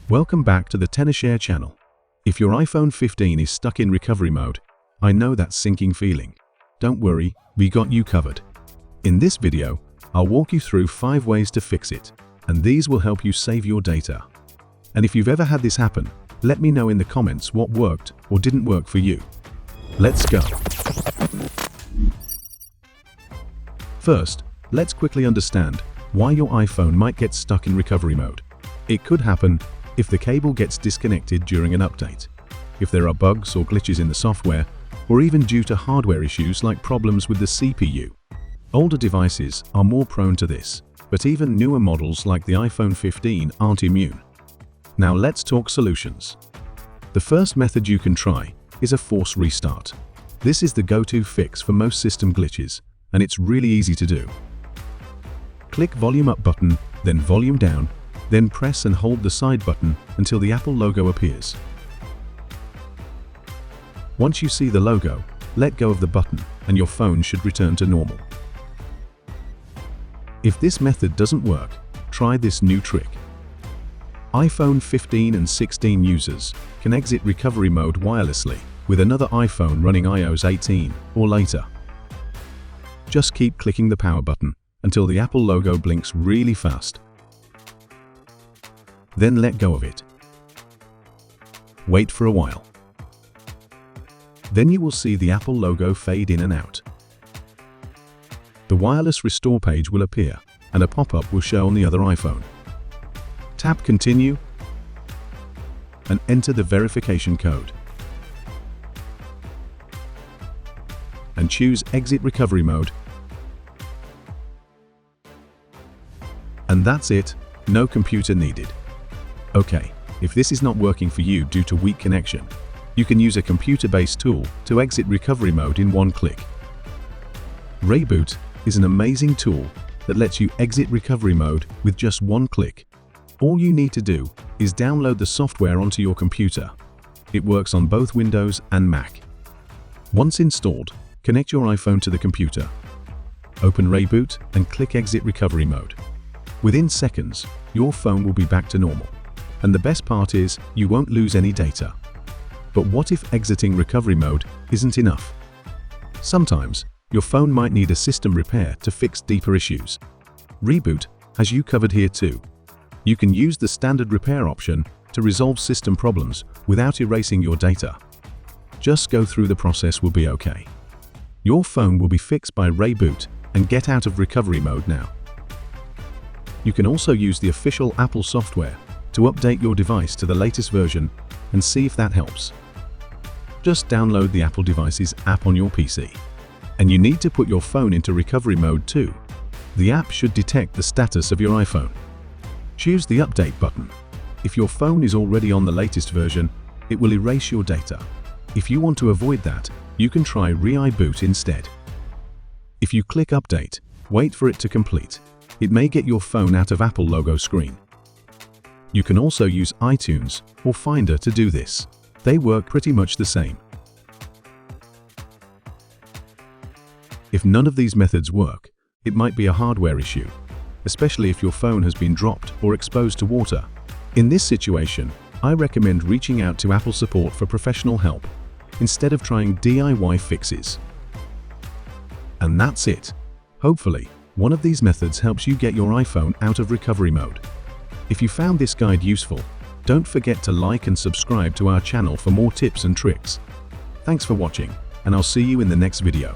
Welcome back to the tenorshare channel. If your iPhone 15 is stuck in recovery mode, I know that sinking feeling. Don't worry, we got you covered. In this video, I'll walk you through 5 ways to fix it, and these will help you save your data. And if you've ever had this happen, let me know in the comments what worked or didn't work for you. Let's go. First, let's quickly understand why your iPhone might get stuck in recovery mode. It could happen if the cable gets disconnected during an update, if there are bugs or glitches in the software, or even due to hardware issues like problems with the CPU. Older devices are more prone to this, but even newer models like the iPhone 15 aren't immune. Now let's talk solutions. The first method you can try is a force restart. This is the go-to fix for most system glitches, and it's really easy to do. Click volume up button, then volume down, then press and hold the side button until the Apple logo appears. Once you see the logo, let go of the button and your phone should return to normal. If this method doesn't work, try this new trick. iPhone 15 and 16 users can exit recovery mode wirelessly with another iPhone running iOS 18 or later. Just keep clicking the power button until the Apple logo blinks really fast. Then let go of it. Wait for a while. Then you will see the Apple logo fade in and out. The wireless restore page will appear and a pop-up will show on the other iPhone. Tap Continue and enter the verification code. And choose Exit Recovery Mode. And that's it, no computer needed. Okay, if this is not working for you due to weak connection, you can use a computer-based tool to exit recovery mode in one click. ReiBoot is an amazing tool that lets you exit recovery mode with just one click. All you need to do is download the software onto your computer. It works on both Windows and Mac. Once installed, connect your iPhone to the computer. Open ReiBoot and click Exit Recovery Mode. Within seconds, your phone will be back to normal. And the best part is, you won't lose any data. But what if exiting recovery mode isn't enough? Sometimes, your phone might need a system repair to fix deeper issues. ReiBoot has you covered here too. You can use the standard repair option to resolve system problems without erasing your data. Just go through the process will be okay. Your phone will be fixed by ReiBoot and get out of recovery mode now. You can also use the official Apple software to update your device to the latest version and see if that helps. Just download the Apple Devices app on your PC. And you need to put your phone into recovery mode too. The app should detect the status of your iPhone. Choose the Update button. If your phone is already on the latest version, it will erase your data. If you want to avoid that, you can try ReiBoot instead. If you click Update, wait for it to complete. It may get your phone out of Apple logo screen. You can also use iTunes or Finder to do this. They work pretty much the same. If none of these methods work, it might be a hardware issue, especially if your phone has been dropped or exposed to water. In this situation, I recommend reaching out to Apple support for professional help instead of trying DIY fixes. And that's it. Hopefully, one of these methods helps you get your iPhone out of recovery mode. If you found this guide useful, don't forget to like and subscribe to our channel for more tips and tricks. Thanks for watching, and I'll see you in the next video.